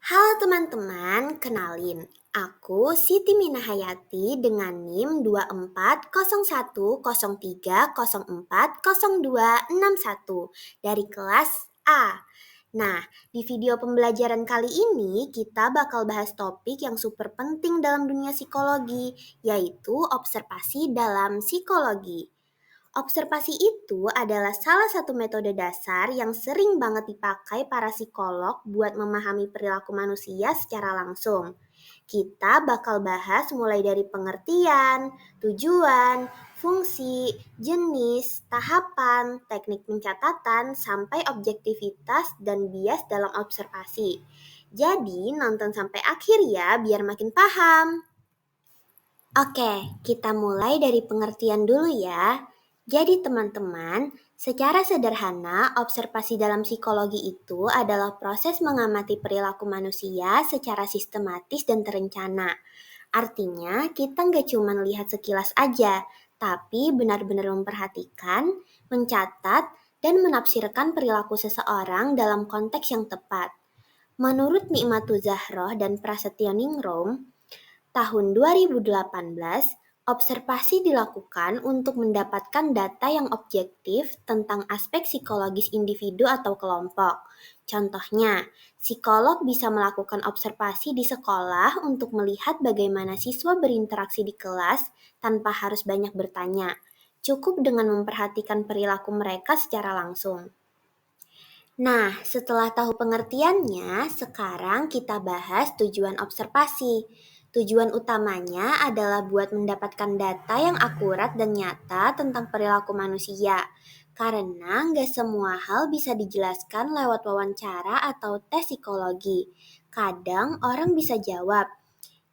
Halo teman-teman, kenalin. Aku Siti Minahayati dengan NIM 24013030400261 dari kelas A. Nah, di video pembelajaran kali ini kita bakal bahas topik yang super penting dalam dunia psikologi, yaitu observasi dalam psikologi. Observasi itu adalah salah satu metode dasar yang sering banget dipakai para psikolog buat memahami perilaku manusia secara langsung. Kita bakal bahas mulai dari pengertian, tujuan, fungsi, jenis, tahapan, teknik pencatatan, sampai objektivitas dan bias dalam observasi. Jadi, nonton sampai akhir ya biar makin paham. Oke, kita mulai dari pengertian dulu ya. Jadi teman-teman, secara sederhana, observasi dalam psikologi itu adalah proses mengamati perilaku manusia secara sistematis dan terencana. Artinya, kita nggak cuma lihat sekilas aja, tapi benar-benar memperhatikan, mencatat, dan menafsirkan perilaku seseorang dalam konteks yang tepat. Menurut Nikmatu Zahroh dan Prasetyo Ningrum, tahun 2018, observasi dilakukan untuk mendapatkan data yang objektif tentang aspek psikologis individu atau kelompok. Contohnya, psikolog bisa melakukan observasi di sekolah untuk melihat bagaimana siswa berinteraksi di kelas tanpa harus banyak bertanya. Cukup dengan memperhatikan perilaku mereka secara langsung. Nah, setelah tahu pengertiannya, sekarang kita bahas tujuan observasi. Tujuan utamanya adalah buat mendapatkan data yang akurat dan nyata tentang perilaku manusia. Karena nggak semua hal bisa dijelaskan lewat wawancara atau tes psikologi. Kadang orang bisa jawab,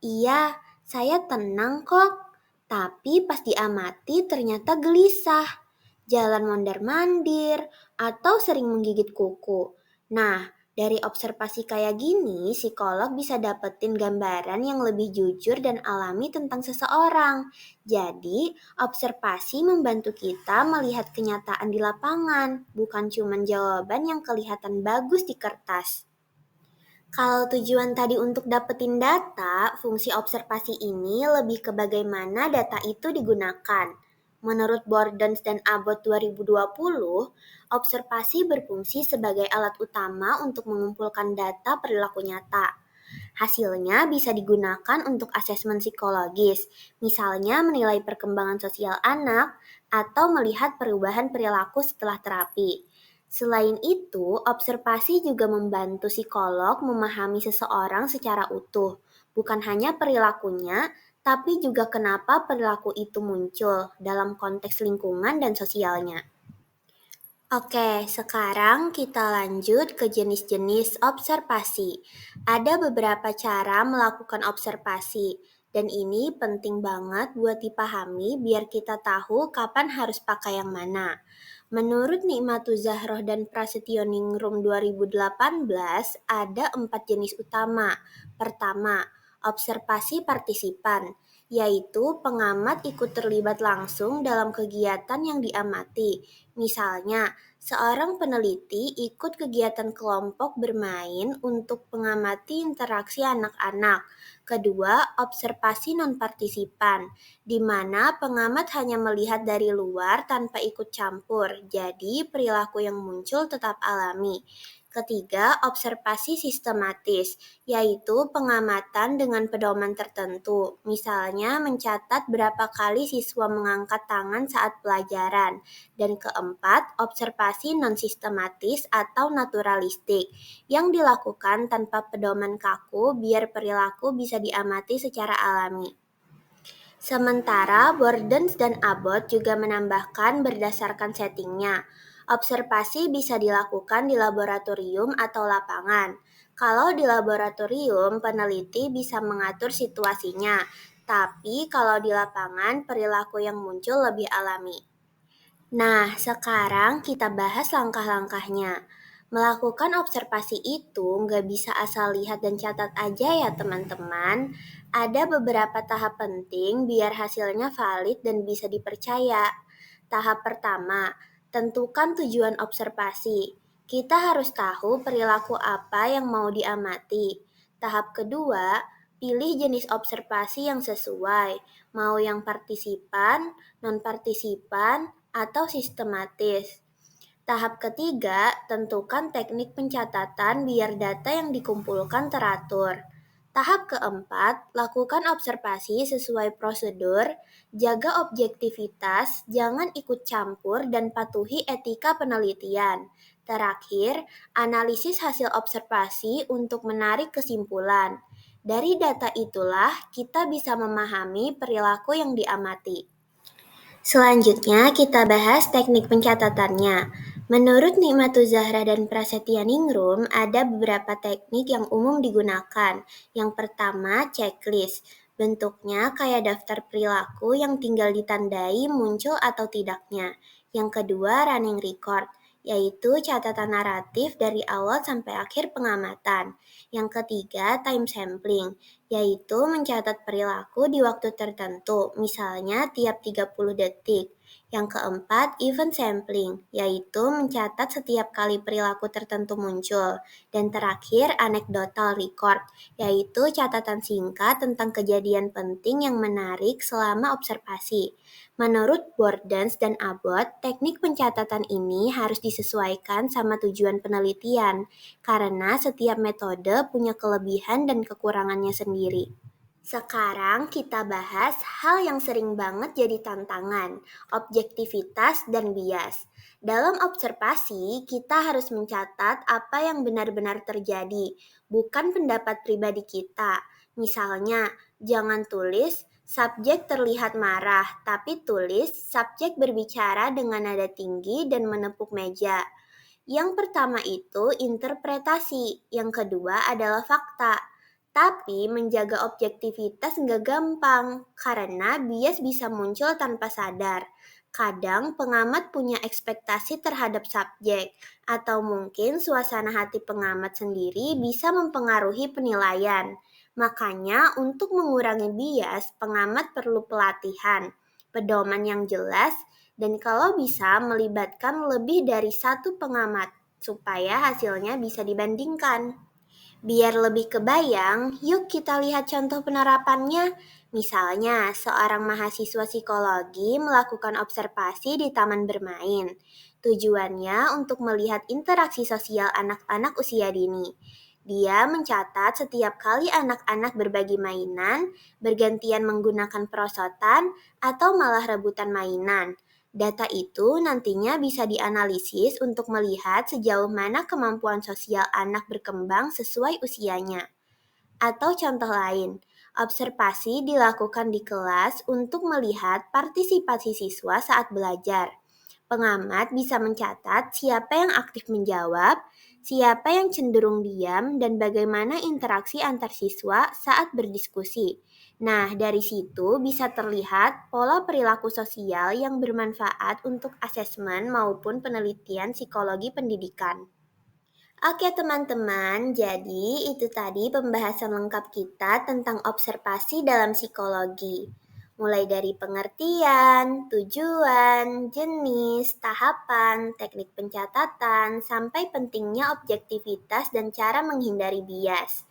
iya, saya tenang kok. Tapi pas diamati ternyata gelisah, jalan mondar-mandir, atau sering menggigit kuku. Nah, dari observasi kayak gini, psikolog bisa dapetin gambaran yang lebih jujur dan alami tentang seseorang. Jadi, observasi membantu kita melihat kenyataan di lapangan, bukan cuma jawaban yang kelihatan bagus di kertas. Kalau tujuan tadi untuk dapetin data, fungsi observasi ini lebih ke bagaimana data itu digunakan. Menurut Bordens dan Abbott 2020, observasi berfungsi sebagai alat utama untuk mengumpulkan data perilaku nyata. Hasilnya bisa digunakan untuk asesmen psikologis, misalnya menilai perkembangan sosial anak atau melihat perubahan perilaku setelah terapi. Selain itu, observasi juga membantu psikolog memahami seseorang secara utuh, bukan hanya perilakunya, tapi juga kenapa perilaku itu muncul dalam konteks lingkungan dan sosialnya. Oke, sekarang kita lanjut ke jenis-jenis observasi. Ada beberapa cara melakukan observasi, dan ini penting banget buat dipahami biar kita tahu kapan harus pakai yang mana. Menurut Nikmatu Zahroh dan Prasetyo Ningrum 2018, ada 4 jenis utama. Pertama, observasi partisipan, yaitu pengamat ikut terlibat langsung dalam kegiatan yang diamati. Misalnya, seorang peneliti ikut kegiatan kelompok bermain untuk mengamati interaksi anak-anak. Kedua, observasi non-partisipan, di mana pengamat hanya melihat dari luar tanpa ikut campur, jadi perilaku yang muncul tetap alami. Ketiga, observasi sistematis, yaitu pengamatan dengan pedoman tertentu, misalnya mencatat berapa kali siswa mengangkat tangan saat pelajaran. Dan keempat, observasi non-sistematis atau naturalistik, yang dilakukan tanpa pedoman kaku biar perilaku bisa diamati secara alami. Sementara Bordens dan Abbott juga menambahkan berdasarkan settingnya. Observasi bisa dilakukan di laboratorium atau lapangan. Kalau di laboratorium, peneliti bisa mengatur situasinya, tapi kalau di lapangan, perilaku yang muncul lebih alami. Nah, sekarang kita bahas langkah-langkahnya. Melakukan observasi itu nggak bisa asal lihat dan catat aja ya teman-teman. Ada beberapa tahap penting biar hasilnya valid dan bisa dipercaya. Tahap pertama, tentukan tujuan observasi. Kita harus tahu perilaku apa yang mau diamati. Tahap kedua, pilih jenis observasi yang sesuai, mau yang partisipan, non-partisipan, atau sistematis. Tahap ketiga, tentukan teknik pencatatan biar data yang dikumpulkan teratur. Tahap keempat, lakukan observasi sesuai prosedur, jaga objektivitas, jangan ikut campur, dan patuhi etika penelitian. Terakhir, analisis hasil observasi untuk menarik kesimpulan. Dari data itulah kita bisa memahami perilaku yang diamati. Selanjutnya kita bahas teknik pencatatannya. Menurut Nikmatu Zahra dan Prasetya Ningrum, ada beberapa teknik yang umum digunakan. Yang pertama, checklist. Bentuknya kayak daftar perilaku yang tinggal ditandai muncul atau tidaknya. Yang kedua, running record, yaitu catatan naratif dari awal sampai akhir pengamatan. Yang ketiga, time sampling, yaitu mencatat perilaku di waktu tertentu, misalnya tiap 30 detik. Yang keempat, event sampling, yaitu mencatat setiap kali perilaku tertentu muncul. Dan terakhir, anecdotal record, yaitu catatan singkat tentang kejadian penting yang menarik selama observasi. Menurut Bordens dan Abbott, teknik pencatatan ini harus disesuaikan sama tujuan penelitian, karena setiap metode punya kelebihan dan kekurangannya sendiri. Sekarang kita bahas hal yang sering banget jadi tantangan, objektivitas dan bias. Dalam observasi, kita harus mencatat apa yang benar-benar terjadi, bukan pendapat pribadi kita. Misalnya, jangan tulis subjek terlihat marah, tapi tulis subjek berbicara dengan nada tinggi dan menepuk meja. Yang pertama itu interpretasi, yang kedua adalah fakta. Tapi menjaga objektivitas nggak gampang, karena bias bisa muncul tanpa sadar. Kadang pengamat punya ekspektasi terhadap subjek, atau mungkin suasana hati pengamat sendiri bisa mempengaruhi penilaian. Makanya untuk mengurangi bias, pengamat perlu pelatihan, pedoman yang jelas, dan kalau bisa melibatkan lebih dari satu pengamat, supaya hasilnya bisa dibandingkan. Biar lebih kebayang, yuk kita lihat contoh penerapannya. Misalnya, seorang mahasiswa psikologi melakukan observasi di taman bermain. Tujuannya untuk melihat interaksi sosial anak-anak usia dini. Dia mencatat setiap kali anak-anak berbagi mainan, bergantian menggunakan perosotan, atau malah rebutan mainan. Data itu nantinya bisa dianalisis untuk melihat sejauh mana kemampuan sosial anak berkembang sesuai usianya. Atau contoh lain, observasi dilakukan di kelas untuk melihat partisipasi siswa saat belajar. Pengamat bisa mencatat siapa yang aktif menjawab, siapa yang cenderung diam, dan bagaimana interaksi antar siswa saat berdiskusi. Nah, dari situ bisa terlihat pola perilaku sosial yang bermanfaat untuk asesmen maupun penelitian psikologi pendidikan. Oke teman-teman, jadi itu tadi pembahasan lengkap kita tentang observasi dalam psikologi. Mulai dari pengertian, tujuan, jenis, tahapan, teknik pencatatan, sampai pentingnya objektivitas dan cara menghindari bias.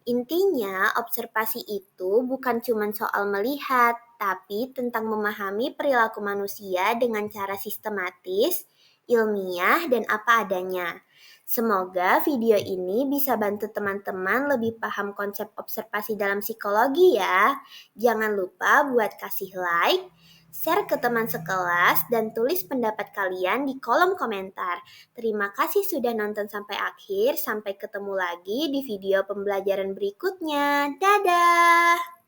Intinya, observasi itu bukan cuma soal melihat, tapi tentang memahami perilaku manusia dengan cara sistematis, ilmiah, dan apa adanya. Semoga video ini bisa bantu teman-teman lebih paham konsep observasi dalam psikologi ya. Jangan lupa buat kasih like, share ke teman sekelas, dan tulis pendapat kalian di kolom komentar. Terima kasih sudah nonton sampai akhir. Sampai ketemu lagi di video pembelajaran berikutnya. Dadah!